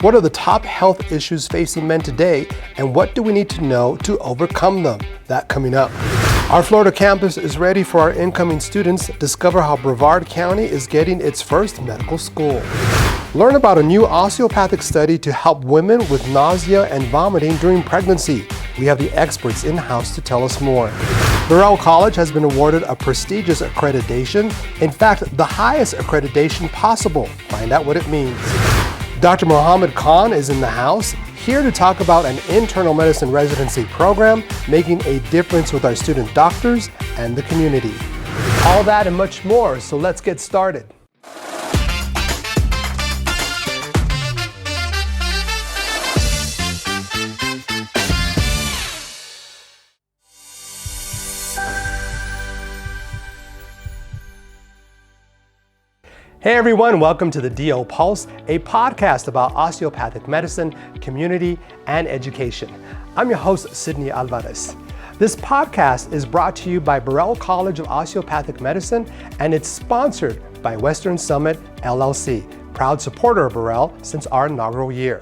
What are the top health issues facing men today, and what do we need to know to overcome them? That coming up. Our Florida campus is ready for our incoming students. Discover how Brevard County is getting its first medical school. Learn about a new osteopathic study to help women with nausea and vomiting during pregnancy. We have the experts in-house to tell us more. Burrell College has been awarded a prestigious accreditation. In fact, the highest accreditation possible. Find out what it means. Dr. Mohammed Khan is in the house, here to talk about an internal medicine residency program making a difference with our student doctors and the community. All that and much more, so let's get started. Hey everyone, welcome to the DO Pulse, a podcast about osteopathic medicine, community, and education. I'm your host, Sydney Alvarez. This podcast is brought to you by Burrell College of Osteopathic Medicine, and it's sponsored by Western Summit, LLC, proud supporter of Burrell since our inaugural year.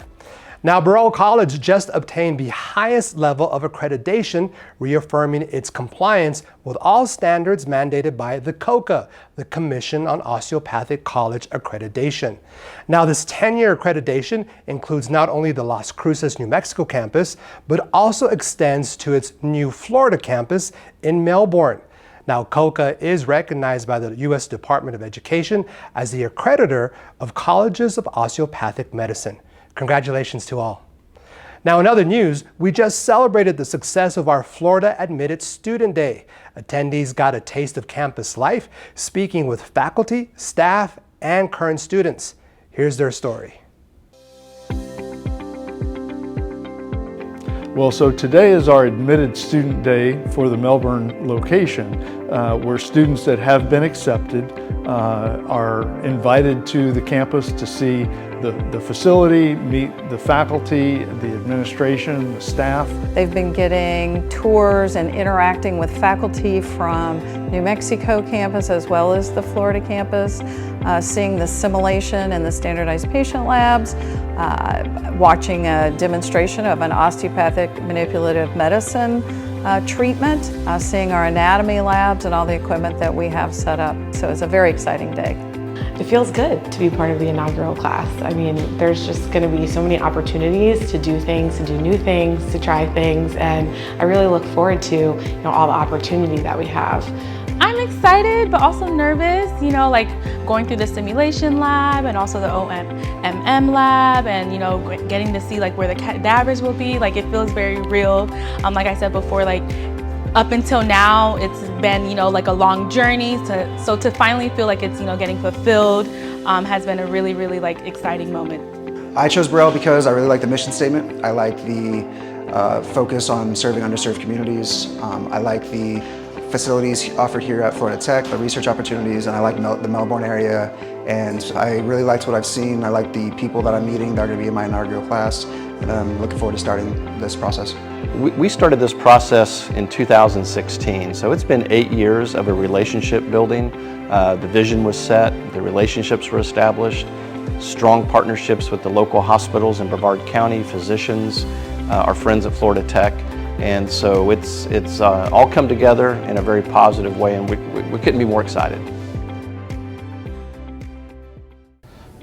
Now, Burrell College just obtained the highest level of accreditation, reaffirming its compliance with all standards mandated by the COCA, the Commission on Osteopathic College Accreditation. Now, this 10-year accreditation includes not only the Las Cruces, New Mexico campus, but also extends to its new Florida campus in Melbourne. Now, COCA is recognized by the U.S. Department of Education as the accreditor of colleges of osteopathic medicine. Congratulations to all. Now, in other news, we just celebrated the success of our Florida Admitted Student Day. Attendees got a taste of campus life, speaking with faculty, staff, and current students. Here's their story. Well, so today is our Admitted Student Day for the Melbourne location, where students that have been accepted are invited to the campus to see the facility, meet the faculty, the administration, the staff. They've been getting tours and interacting with faculty from New Mexico campus as well as the Florida campus, seeing the simulation and the standardized patient labs, watching a demonstration of an osteopathic manipulative medicine treatment, seeing our anatomy labs and all the equipment that we have set up. So it's a very exciting day. It feels good to be part of the inaugural class. I mean, there's just going to be so many opportunities to do things, to do new things, to try things, and I really look forward to all the opportunity that we have. I'm excited, but also nervous, like going through the simulation lab and also the OMM lab and, getting to see where the cadavers will be. It feels very real. Like I said before, up until now, it's been, a long journey. So to finally feel like it's, getting fulfilled has been a really, really exciting moment. I chose Burrell because I really like the mission statement. I like the focus on serving underserved communities. I like the facilities offered here at Florida Tech, the research opportunities, and I like the Melbourne area. And I really liked what I've seen. I like the people that I'm meeting that are going to be in my inaugural class. And I'm looking forward to starting this process. We started this process in 2016, so it's been 8 years of a relationship building. The vision was set, the relationships were established, strong partnerships with the local hospitals in Brevard County, physicians, our friends at Florida Tech. And so it's all come together in a very positive way, and we couldn't be more excited.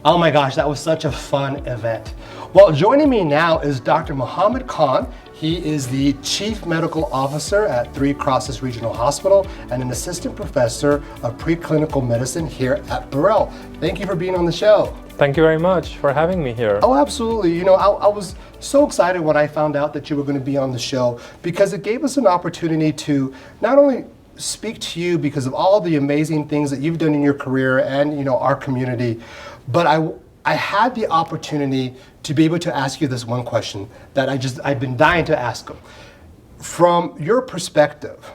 Oh my gosh, that was such a fun event. Well, joining me now is Dr. Mohammed Khan. He is the Chief Medical Officer at Three Crosses Regional Hospital and an Assistant Professor of Preclinical Medicine here at Burrell. Thank you for being on the show. Thank you very much for having me here. Oh, absolutely. I was so excited when I found out that you were going to be on the show because it gave us an opportunity to not only speak to you because of all the amazing things that you've done in your career and, our community, but I had the opportunity to be able to ask you this one question that I've been dying to ask them. From your perspective,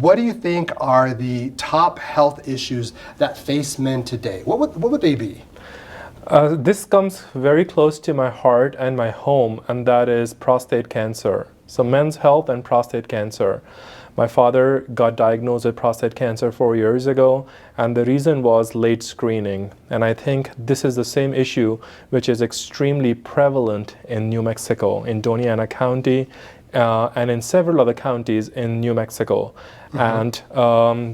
what do you think are the top health issues that face men today? What would they be? This comes very close to my heart and my home, and that is prostate cancer. So men's health and prostate cancer. My father got diagnosed with prostate cancer 4 years ago, and the reason was late screening. And I think this is the same issue which is extremely prevalent in New Mexico, in Doña County, and in several other counties in New Mexico. And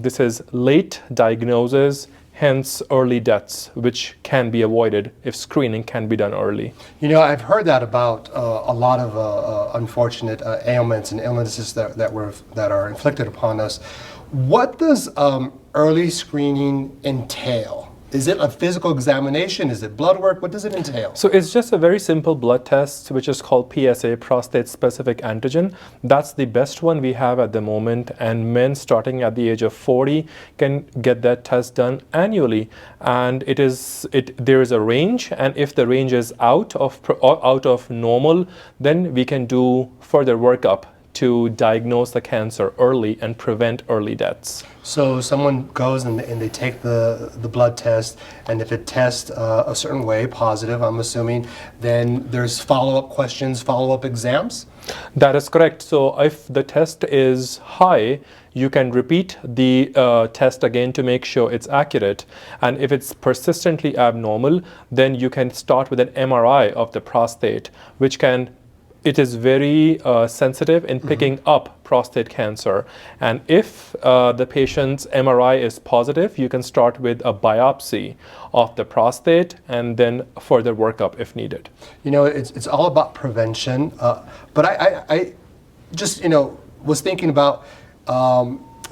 this is late diagnosis, hence early deaths, which can be avoided if screening can be done early. You know, I've heard that about a lot of unfortunate ailments and illnesses that are inflicted upon us. What does early screening entail? Is it a physical examination? Is it blood work? What does it entail? So it's just a very simple blood test, which is called PSA, prostate specific antigen. That's the best one we have at the moment, and men starting at the age of 40 can get that test done annually. And there is a range, and if the range is out of normal, then we can do further workup to diagnose the cancer early and prevent early deaths. So someone goes and they take the blood test, and if it tests a certain way, positive, I'm assuming, then there's follow-up questions, follow-up exams? That is correct. So if the test is high, you can repeat the test again to make sure it's accurate. And if it's persistently abnormal, then you can start with an MRI of the prostate, which it is very sensitive in picking up prostate cancer. And if the patient's MRI is positive, you can start with a biopsy of the prostate and then further workup if needed. You know, it's all about prevention. But I just, was thinking about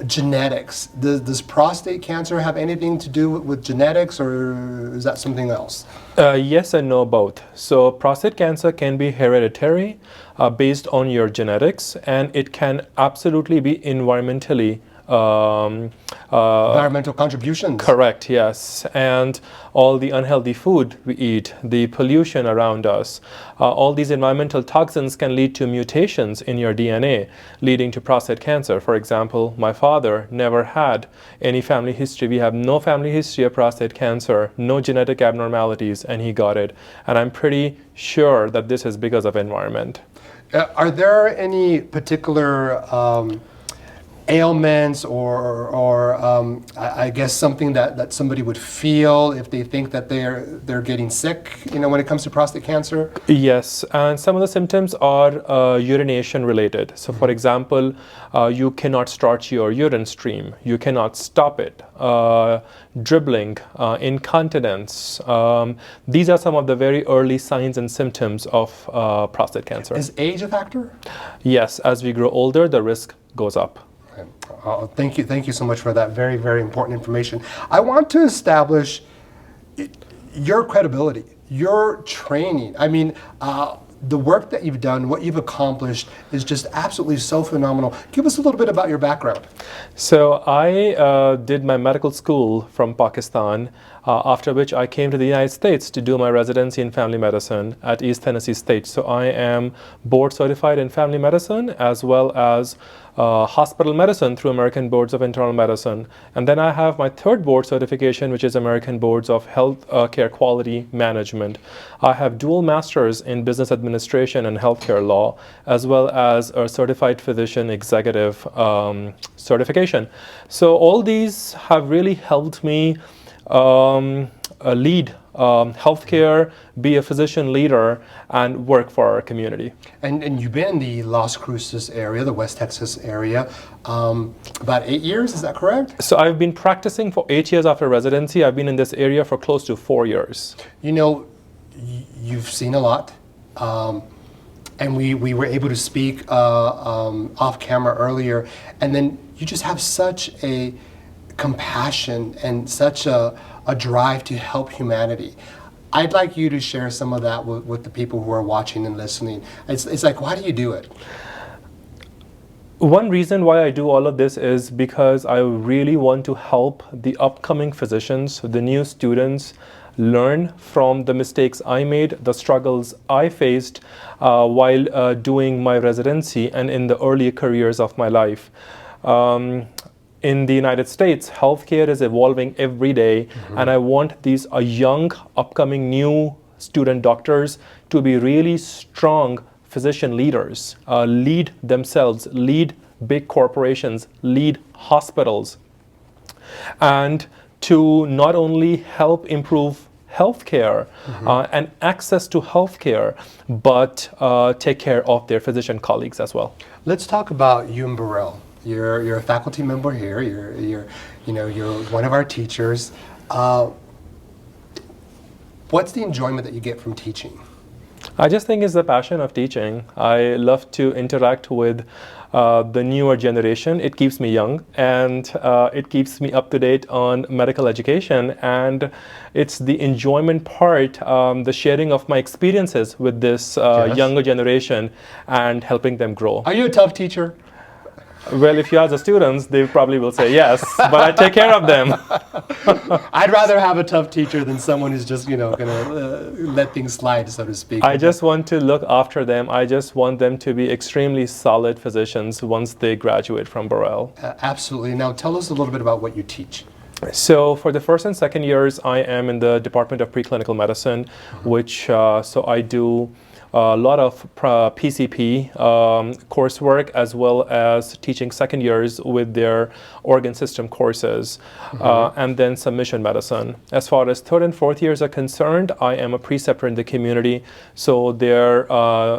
genetics. Does prostate cancer have anything to do with genetics, or is that something else? Yes and no, both. So prostate cancer can be hereditary based on your genetics, and it can absolutely be environmentally environmental contributions. Correct, yes. And all the unhealthy food we eat, the pollution around us, all these environmental toxins can lead to mutations in your DNA, leading to prostate cancer. For example, my father never had any family history. We have no family history of prostate cancer, no genetic abnormalities, and he got it. And I'm pretty sure that this is because of environment. Are there any particular ailments or I guess something that somebody would feel if they think that they're getting sick, when it comes to prostate cancer? Yes, and some of the symptoms are urination related. So for example, you cannot start your urine stream, you cannot stop it, dribbling, incontinence. These are some of the very early signs and symptoms of prostate cancer. Is age a factor? Yes, as we grow older, the risk goes up. Thank you so much for that very, very important information. I want to establish your credibility, your training. I mean, the work that you've done, what you've accomplished is just absolutely so phenomenal. Give us a little bit about your background. So I did my medical school from Pakistan, after which I came to the United States to do my residency in family medicine at East Tennessee State. So I am board certified in family medicine as well as hospital medicine through American Boards of Internal Medicine. And then I have my third board certification, which is American Boards of Health Care Quality Management. I have dual masters in business administration and healthcare law, as well as a certified physician executive certification. So all these have really helped me lead healthcare, be a physician leader, and work for our community. And you've been in the Las Cruces area, the West Texas area, about 8 years, is that correct? So I've been practicing for 8 years after residency. I've been in this area for close to 4 years. You've seen a lot, and we were able to speak off camera earlier, and then you just have such a compassion and such a drive to help humanity. I'd like you to share some of that with the people who are watching and listening. It's like, why do you do it? One reason why I do all of this is because I really want to help the upcoming physicians, the new students, learn from the mistakes I made, the struggles I faced while doing my residency and in the early careers of my life. In the United States, healthcare is evolving every day, and I want these young, upcoming new student doctors to be really strong physician leaders, lead themselves, lead big corporations, lead hospitals, and to not only help improve healthcare and access to healthcare, but take care of their physician colleagues as well. Let's talk about you and Burrell. You're a faculty member here. You're one of our teachers. What's the enjoyment that you get from teaching? I just think it's the passion of teaching. I love to interact with the newer generation. It keeps me young, and it keeps me up to date on medical education. And it's the enjoyment part, the sharing of my experiences with this younger generation and helping them grow. Are you a tough teacher? Well, if you ask the students, they probably will say yes, but I take care of them. I'd rather have a tough teacher than someone who's just, going to let things slide, so to speak. I just want to look after them. I just want them to be extremely solid physicians once they graduate from Burrell. Absolutely. Now, tell us a little bit about what you teach. So for the first and second years, I am in the Department of Preclinical Medicine, which so I do a lot of PCP coursework, as well as teaching second years with their organ system courses, and then submission medicine. As far as third and fourth years are concerned, I am a preceptor in the community. So their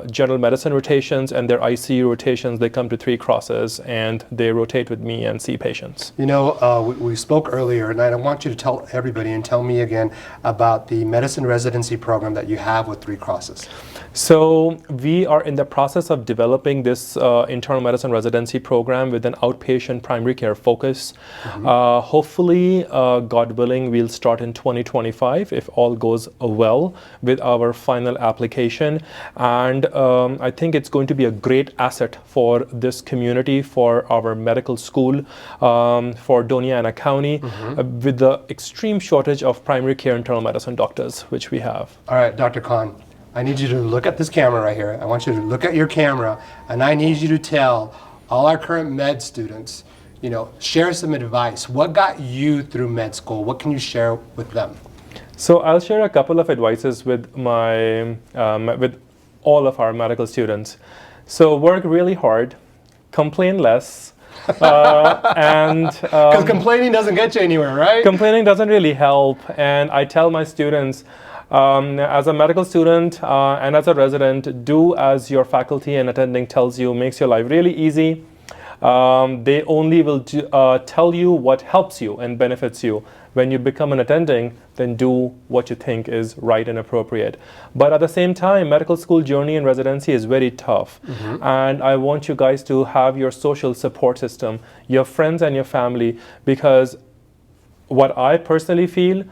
general medicine rotations and their ICU rotations, they come to Three Crosses and they rotate with me and see patients. We spoke earlier, and I want you to tell everybody and tell me again about the medicine residency program that you have with Three Crosses. So we are in the process of developing this internal medicine residency program with an outpatient primary care focus. Hopefully, God willing, we'll start in 2025 if all goes well with our final application. And I think it's going to be a great asset for this community, for our medical school, for Doña Ana County, with the extreme shortage of primary care internal medicine doctors, which we have. All right, Dr. Khan. I need you to look at this camera right here. I want you to look at your camera, and I need you to tell all our current med students, share some advice. What got you through med school? What can you share with them? So I'll share a couple of advices with with all of our medical students. So work really hard, complain less, because complaining doesn't get you anywhere, right? Complaining doesn't really help, and I tell my students, as a medical student and as a resident, do as your faculty and attending tells you, makes your life really easy. They only will tell you what helps you and benefits you. When you become an attending, then do what you think is right and appropriate. But at the same time, medical school journey and residency is very tough. And I want you guys to have your social support system, your friends and your family, because what I personally feel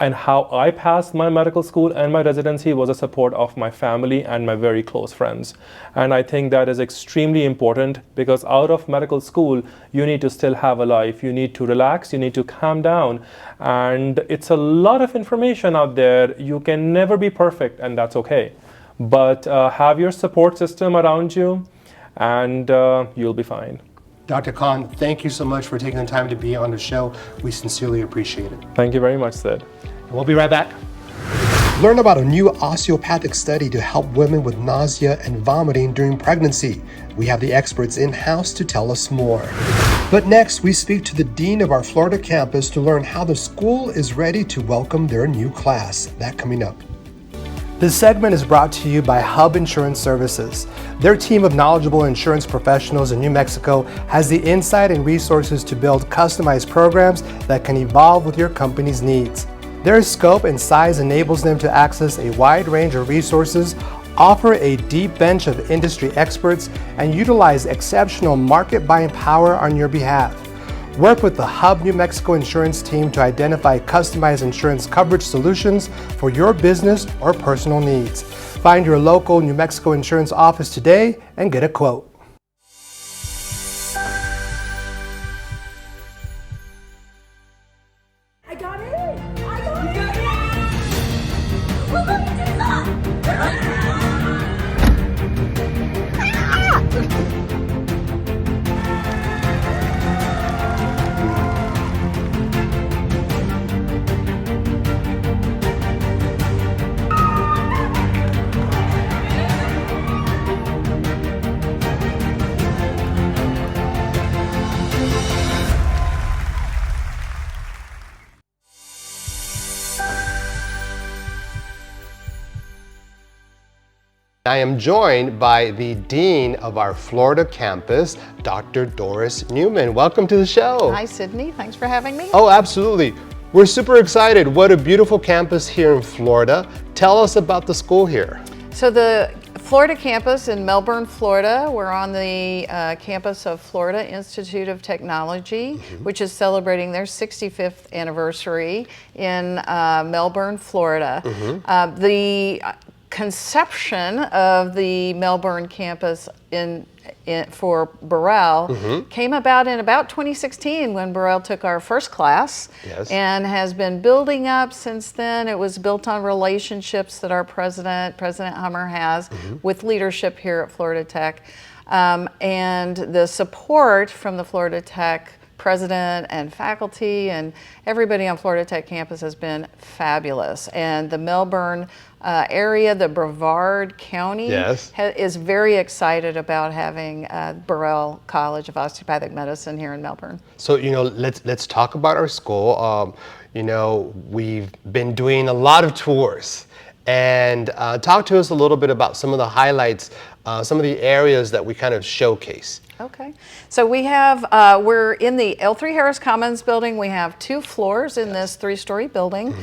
and how I passed my medical school and my residency was a support of my family and my very close friends. And I think that is extremely important, because out of medical school, you need to still have a life. You need to relax, you need to calm down. And it's a lot of information out there. You can never be perfect, and that's okay. But have your support system around you, and you'll be fine. Dr. Khan, thank you so much for taking the time to be on the show. We sincerely appreciate it. Thank you very much, Sid. We'll be right back. Learn about a new osteopathic study to help women with nausea and vomiting during pregnancy. We have the experts in-house to tell us more. But next, we speak to the dean of our Florida campus to learn how the school is ready to welcome their new class. That coming up. This segment is brought to you by Hub Insurance Services. Their team of knowledgeable insurance professionals in New Mexico has the insight and resources to build customized programs that can evolve with your company's needs. Their scope and size enables them to access a wide range of resources, offer a deep bench of industry experts, and utilize exceptional market buying power on your behalf. Work with the Hub New Mexico insurance team to identify customized insurance coverage solutions for your business or personal needs. Find your local New Mexico insurance office today and get a quote. I got it! I got it! We're going to do that! I am joined by the Dean of our Florida campus, Dr. Doris Newman. Welcome to the show. Hi, Sydney. Thanks for having me. Oh, absolutely. We're super excited. What a beautiful campus here in Florida. Tell us about the school here. So the Florida campus in Melbourne, Florida, we're on the campus of Florida Institute of Technology, which is celebrating their 65th anniversary in Melbourne, Florida. The conception of the Melbourne campus for Burrell came about in about 2016 when Burrell took our first class, and has been building up since then. It was built on relationships that our President Hummer has with leadership here at Florida Tech, and the support from the Florida Tech president and faculty and everybody on Florida Tech campus has been fabulous. And the Melbourne area, the Brevard County, is very excited about having Burrell College of Osteopathic Medicine here in Melbourne. So, let's talk about our school. We've been doing a lot of tours, and talk to us a little bit about some of the highlights, some of the areas that we kind of showcase. Okay, so we have, we're in the L3 Harris Commons building. We have 2 floors in this 3-story building.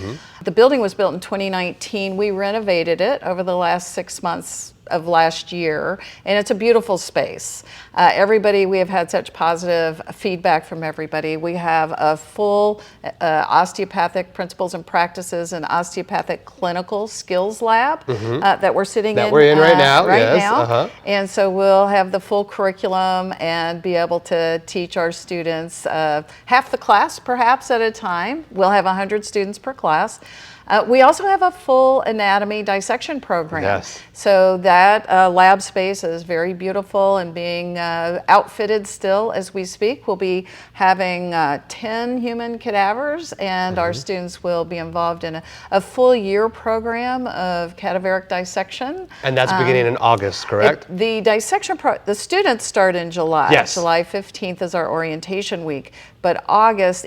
The building was built in 2019. We renovated it over the last 6 months of last year, and it's a beautiful space. We have had such positive feedback from everybody. We have a full osteopathic principles and practices and osteopathic clinical skills lab that we're sitting in. That we're in right now. And so we'll have the full curriculum and be able to teach our students half the class perhaps at a time. We'll have 100 students per class. We also have a full anatomy dissection program. So that lab space is very beautiful and being outfitted still as we speak. We'll be having 10 human cadavers, and our students will be involved in a full year program of cadaveric dissection. And that's beginning in August, correct? The dissection, the students start in July. July 15th is our orientation week. But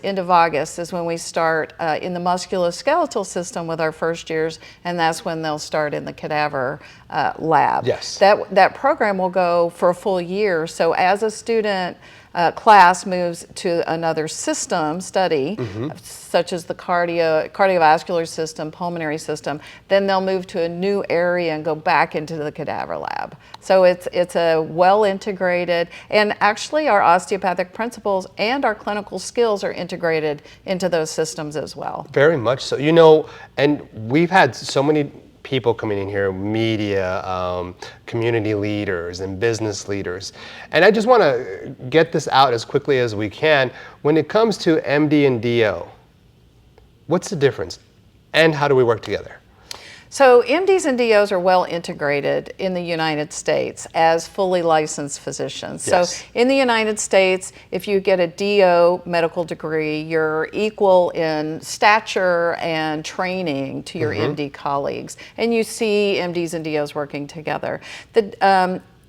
end of August is when we start in the musculoskeletal system with our first years, and that's when they'll start in the cadaver lab. That program will go for a full year. So as a student class moves to another system study, such as the cardiovascular system, pulmonary system, then they'll move to a new area and go back into the cadaver lab. So it's a well integrated, and actually our osteopathic principles and our clinical skills are integrated into those systems as well. Very much so. And we've had so many people coming in here, media, community leaders, and business leaders. And I just want to get this out as quickly as we can. When it comes to MD and DO, what's the difference? And how do we work together? So MDs and DOs are well integrated in the United States as fully licensed physicians. So in the United States, if you get a DO medical degree, you're equal in stature and training to your MD colleagues. And you see MDs and DOs working together.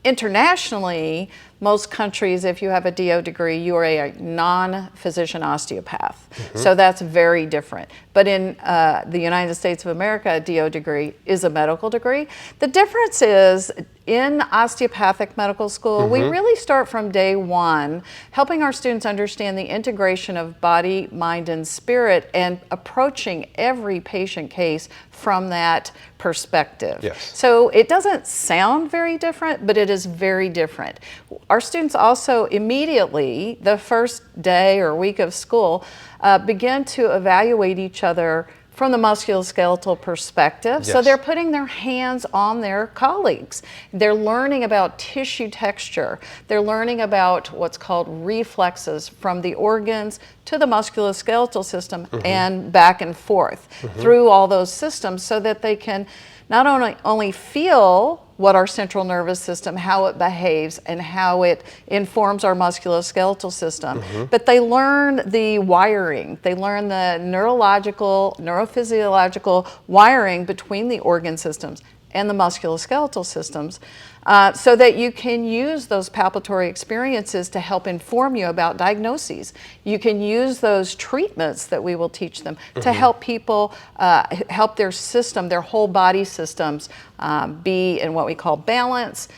Internationally, most countries, if you have a DO degree, you are a non-physician osteopath. So that's very different. But in the United States of America, a DO degree is a medical degree. The difference is in osteopathic medical school, we really start from day one, helping our students understand the integration of body, mind, and spirit, and approaching every patient case from that perspective. So it doesn't sound very different, but it is very different. Our students also immediately, the first day or week of school, begin to evaluate each other from the musculoskeletal perspective. So they're putting their hands on their colleagues. They're learning about tissue texture. They're learning about what's called reflexes from the organs to the musculoskeletal system and back and forth through all those systems, so that they can not only feel what our central nervous system, how it behaves and how it informs our musculoskeletal system, but they learn the wiring. They learn the neurophysiological wiring between the organ systems and the musculoskeletal systems, so that you can use those palpatory experiences to help inform you about diagnoses. You can use those treatments that we will teach them to help people, help their system, their whole body systems be in what we call balance,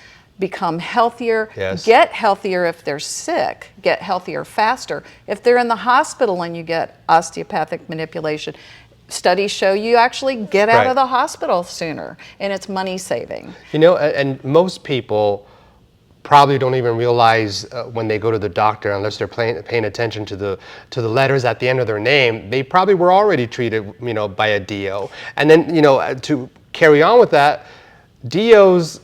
become healthier, get healthier if they're sick, get healthier faster. If they're in the hospital and you get osteopathic manipulation, studies show you actually get out of the hospital sooner, and it's money saving. You know, and most people probably don't even realize when they go to the doctor, unless they're paying attention to the letters at the end of their name, they probably were already treated, you know, by a DO. And then, you know, to carry on with that, DOs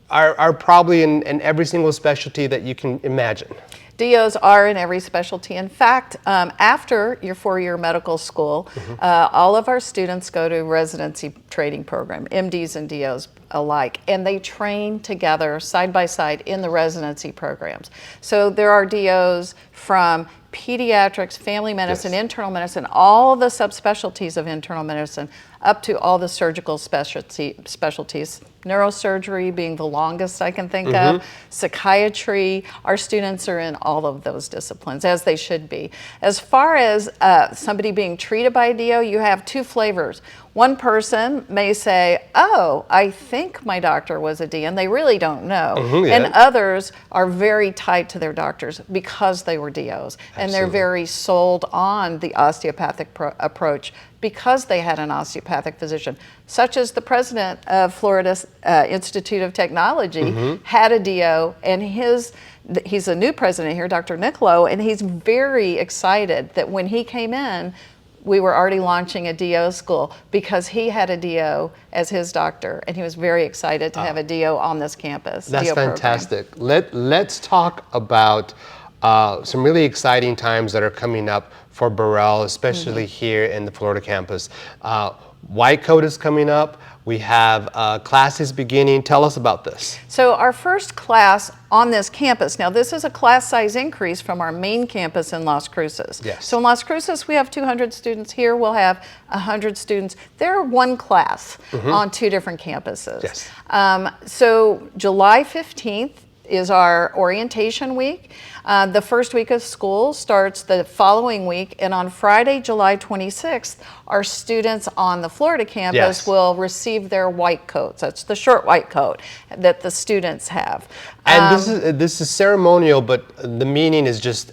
are probably in every single specialty that you can imagine. DOs are in every specialty. In fact, after your 4-year medical school, all of our students go to residency training program, MDs and DOs alike, and they train together side by side in the residency programs. So there are DOs from pediatrics, family medicine, internal medicine, all the subspecialties of internal medicine, up to all the surgical specialties, neurosurgery being the longest I can think of, psychiatry. Our students are in all of those disciplines, as they should be. As far as somebody being treated by a DO, you have two flavors. One person may say, oh, I think my doctor was a D, and they really don't know. And others are very tied to their doctors because they were DOs. And they're very sold on the osteopathic approach because they had an osteopathic physician, such as the president of Florida Institute of Technology had a DO, and he's a new president here, Dr. Nicolo, and he's very excited that when he came in, we were already launching a DO school because he had a DO as his doctor, and he was very excited to have a DO on this campus. That's DO fantastic. Let's talk about some really exciting times that are coming up for Burrell, especially here in the Florida campus. White Coat is coming up. We have classes beginning. Tell us about this. So our first class on this campus, now this is a class size increase from our main campus in Las Cruces. So in Las Cruces we have 200 students. Here we'll have 100 students. They're one class on 2 different campuses. So July 15th is our orientation week. The first week of school starts the following week, and on Friday, July 26th, our students on the Florida campus will receive their white coats. That's the short white coat that the students have. And this is ceremonial, but the meaning is just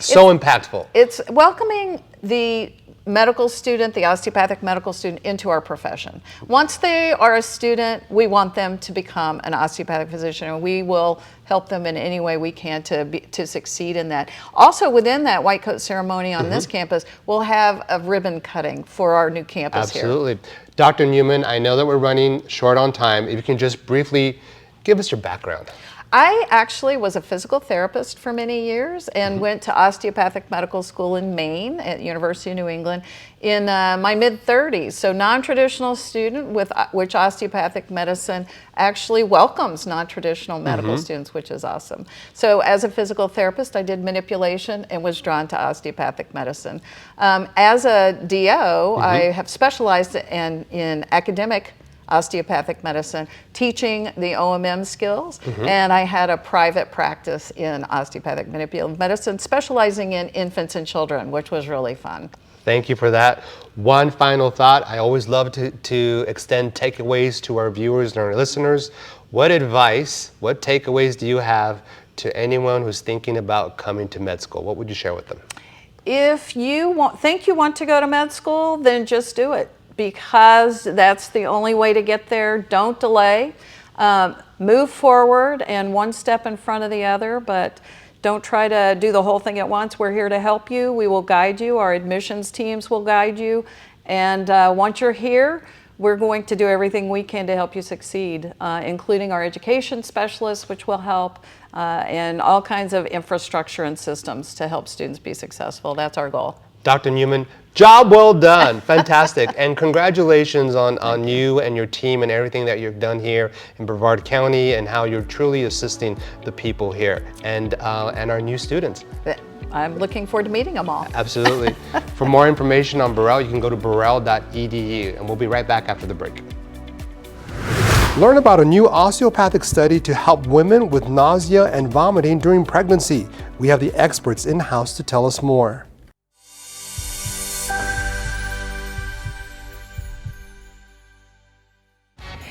so impactful. It's welcoming the medical student, the osteopathic medical student, into our profession. Once they are a student, we want them to become an osteopathic physician, and we will help them in any way we can to succeed in that. Also, within that white coat ceremony on this campus, we'll have a ribbon cutting for our new campus here. Absolutely. Dr. Newman, I know that we're running short on time. If you can just briefly give us your background. I actually was a physical therapist for many years and went to osteopathic medical school in Maine at University of New England in my mid-30s. So non-traditional student, with which osteopathic medicine actually welcomes non-traditional medical students, which is awesome. So as a physical therapist, I did manipulation and was drawn to osteopathic medicine. As a DO, I have specialized in academic osteopathic medicine, teaching the OMM skills, and I had a private practice in osteopathic manipulative medicine, specializing in infants and children, which was really fun. Thank you for that. One final thought. I always love to extend takeaways to our viewers and our listeners. What advice, what takeaways do you have to anyone who's thinking about coming to med school? What would you share with them? If you think you want to go to med school, then just do it, because that's the only way to get there. Don't delay. Move forward and one step in front of the other, but don't try to do the whole thing at once. We're here to help you. We will guide you. Our admissions teams will guide you. And once you're here, we're going to do everything we can to help you succeed, including our education specialists, which will help, and all kinds of infrastructure and systems to help students be successful. That's our goal. Dr. Newman, job well done. Fantastic. And congratulations on you and your team and everything that you've done here in Brevard County, and how you're truly assisting the people here and our new students. I'm looking forward to meeting them all. Absolutely. For more information on Burrell, you can go to burrell.edu, and we'll be right back after the break. Learn about a new osteopathic study to help women with nausea and vomiting during pregnancy. We have the experts in-house to tell us more.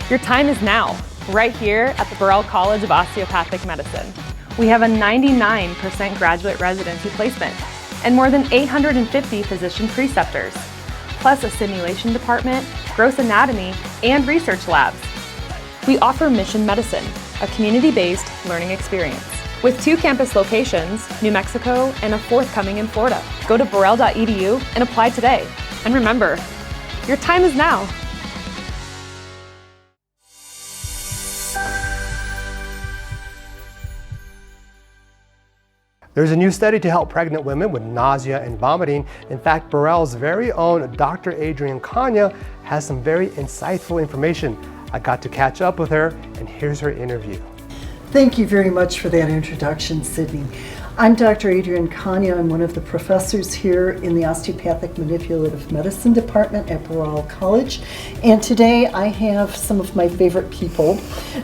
Your time is now, right here at the Burrell College of Osteopathic Medicine. We have a 99% graduate residency placement and more than 850 physician preceptors, plus a simulation department, gross anatomy, and research labs. We offer Mission Medicine, a community-based learning experience, with 2 campus locations, New Mexico and a 4th coming in Florida. Go to burrell.edu and apply today. And remember, your time is now. There's a new study to help pregnant women with nausea and vomiting. In fact, Burrell's very own Dr. Adrienne Kanya has some very insightful information. I got to catch up with her, and here's her interview. Thank you very much for that introduction, Sydney. I'm Dr. Adrienne Kanya. I'm one of the professors here in the Osteopathic Manipulative Medicine Department at Burrell College. And today I have some of my favorite people,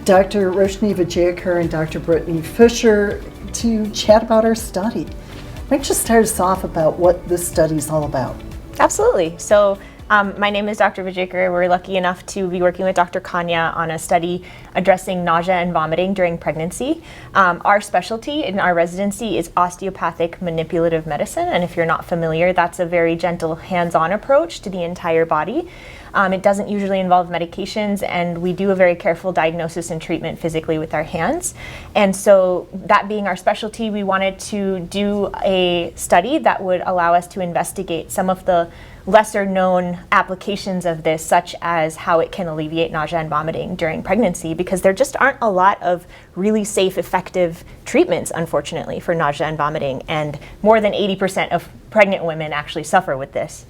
Dr. Roshni Vijayakar and Dr. Brittany Fisher, to chat about our study. Why don't you start us off about what this study is all about? Absolutely. So my name is Dr. Vijayakar. We're lucky enough to be working with Dr. Kanya on a study addressing nausea and vomiting during pregnancy. Our specialty in our residency is osteopathic manipulative medicine, and if you're not familiar, that's a very gentle hands-on approach to the entire body. It doesn't usually involve medications, and we do a very careful diagnosis and treatment physically with our hands. And so that being our specialty, we wanted to do a study that would allow us to investigate some of the lesser known applications of this, such as how it can alleviate nausea and vomiting during pregnancy, because there just aren't a lot of really safe, effective treatments, unfortunately, for nausea and vomiting, and more than 80% of pregnant women actually suffer with this.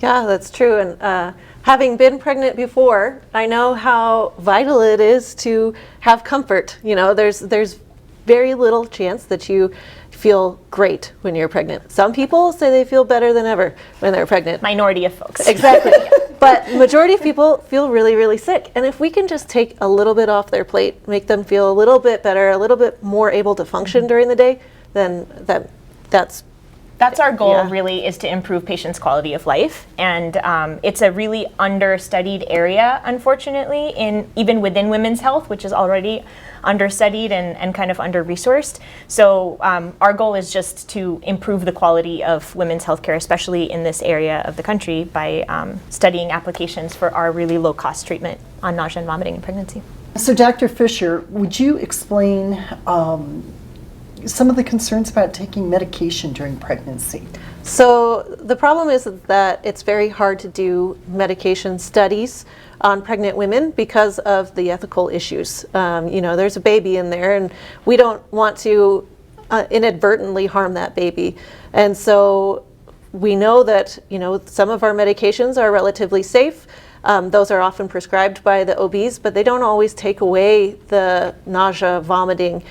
Yeah, that's true. And having been pregnant before, I know how vital it is to have comfort. You know, there's very little chance that you feel great when you're pregnant. Some people say they feel better than ever when they're pregnant. Minority of folks. Exactly. But majority of people feel really, really sick. And if we can just take a little bit off their plate, make them feel a little bit better, a little bit more able to function during the day, then that's our goal, yeah. Really, is to improve patients' quality of life. And it's a really understudied area, unfortunately, even within women's health, which is already understudied and kind of under-resourced. So our goal is just to improve the quality of women's healthcare, especially in this area of the country, by studying applications for our really low-cost treatment on nausea and vomiting in pregnancy. So Dr. Fisher, would you explain some of the concerns about taking medication during pregnancy? So the problem is that it's very hard to do medication studies on pregnant women because of the ethical issues. You know, there's a baby in there, and we don't want to inadvertently harm that baby. And so we know that, you know, some of our medications are relatively safe. Those are often prescribed by the OBs, but they don't always take away the nausea, vomiting.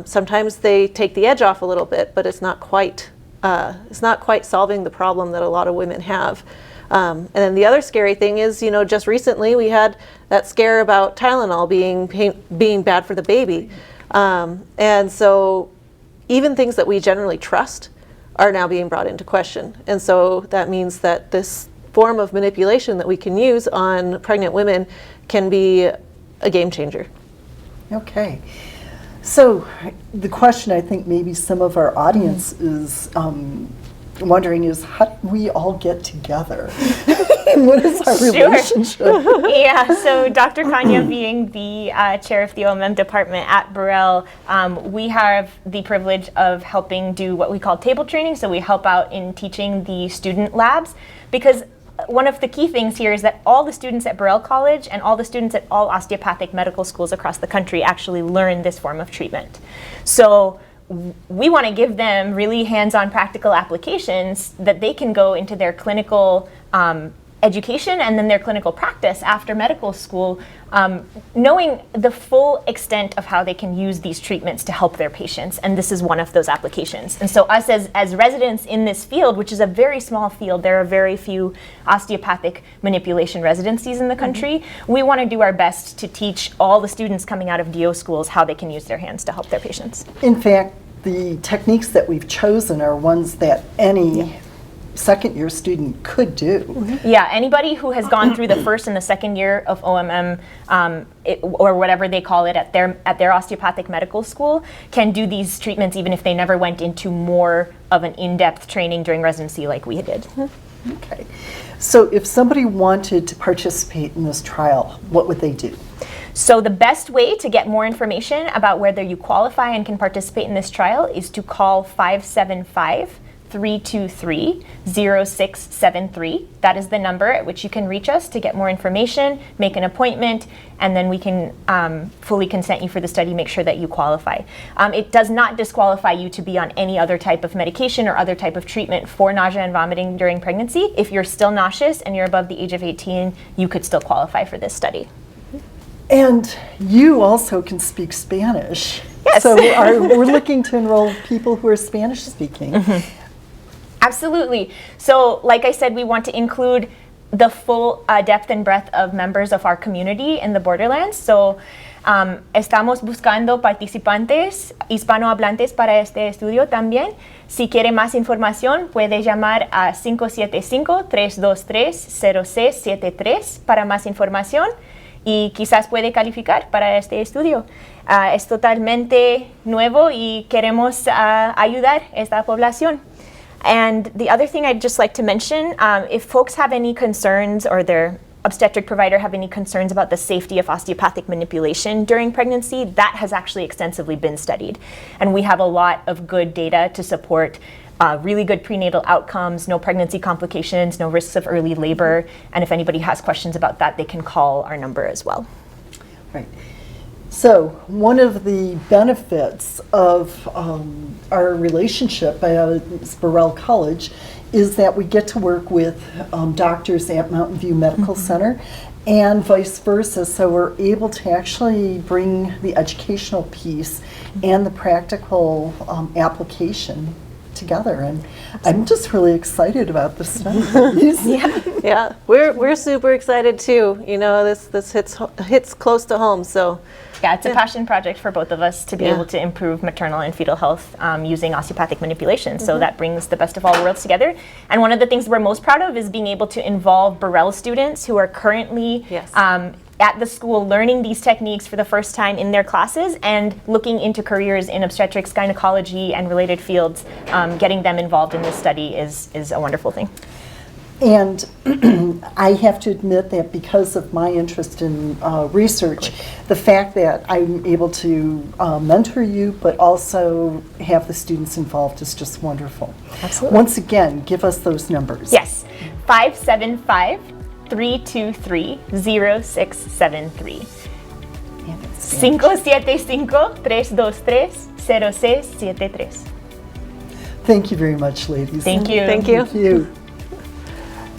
Sometimes they take the edge off a little bit, but it's not quite solving the problem that a lot of women have. And then the other scary thing is, you know, just recently we had that scare about Tylenol being bad for the baby. And so even things that we generally trust are now being brought into question. And so that means that this form of manipulation that we can use on pregnant women can be a game changer. Okay. So the question I think maybe some of our audience is wondering is, how did we all get together? What is our relationship? Yeah, so Dr. Kanya, being the chair of the OMM department at Burrell, we have the privilege of helping do what we call table training. So we help out in teaching the student labs, because one of the key things here is that all the students at Burrell College and all the students at all osteopathic medical schools across the country actually learn this form of treatment. So we want to give them really hands-on practical applications that they can go into their clinical education and then their clinical practice after medical school, knowing the full extent of how they can use these treatments to help their patients, and this is one of those applications. And so us as residents in this field, which is a very small field, there are very few osteopathic manipulation residencies in the country, we want to do our best to teach all the students coming out of DO schools how they can use their hands to help their patients. In fact, the techniques that we've chosen are ones that any second-year student could do. Yeah, anybody who has gone through the first and the second year of OMM, or whatever they call it at their osteopathic medical school, can do these treatments even if they never went into more of an in-depth training during residency like we did. Okay. So if somebody wanted to participate in this trial, what would they do? So the best way to get more information about whether you qualify and can participate in this trial is to call 575-323-0673. That is the number at which you can reach us to get more information, make an appointment, and then we can fully consent you for the study, make sure that you qualify. It does not disqualify you to be on any other type of medication or other type of treatment for nausea and vomiting during pregnancy. If you're still nauseous and you're above the age of 18, you could still qualify for this study. And you also can speak Spanish. Yes. So we're looking to enroll people who are Spanish speaking. Absolutely. So like I said, we want to include the full depth and breadth of members of our community in the borderlands. So estamos buscando participantes hispanohablantes para este estudio también. Si quiere más información, puede llamar a 575-323-0673 para más información. Y quizás puede calificar para este estudio. Es totalmente nuevo y queremos ayudar a esta población. And the other thing I'd just like to mention, if folks have any concerns or their obstetric provider have any concerns about the safety of osteopathic manipulation during pregnancy, that has actually extensively been studied. And we have a lot of good data to support really good prenatal outcomes, no pregnancy complications, no risks of early labor, and if anybody has questions about that, they can call our number as well. Right. So one of the benefits of our relationship at Burrell College is that we get to work with doctors at Mountain View Medical Center and vice versa, so we're able to actually bring the educational piece and the practical application together, and I'm just really excited about this study. Yeah, we're super excited too. You know, this hits close to home. So yeah, it's a passion project for both of us to be able to improve maternal and fetal health using osteopathic manipulation. So that brings the best of all worlds together. And one of the things we're most proud of is being able to involve Burrell students who are currently at the school learning these techniques for the first time in their classes and looking into careers in obstetrics, gynecology, and related fields. Getting them involved in this study is a wonderful thing. And I have to admit that because of my interest in research, the fact that I'm able to mentor you but also have the students involved is just wonderful. Absolutely. Once again, give us those numbers. Yes, 575-323-0673. 575-323-0673. Thank you very much, ladies. Thank you. Thank you. Thank you.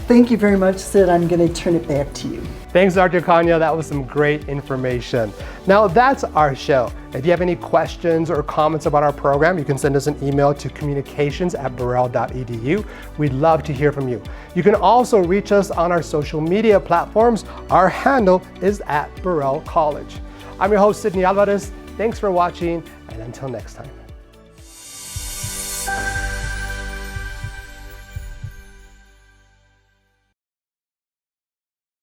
Thank you very much, Sid. I'm going to turn it back to you. Thanks, Dr. Kanya. That was some great information. Now that's our show. If you have any questions or comments about our program, you can send us an email to communications@burrell.edu. We'd love to hear from you. You can also reach us on our social media platforms. Our handle is @Burrell College. I'm your host, Sidney Alvarez. Thanks for watching, and until next time.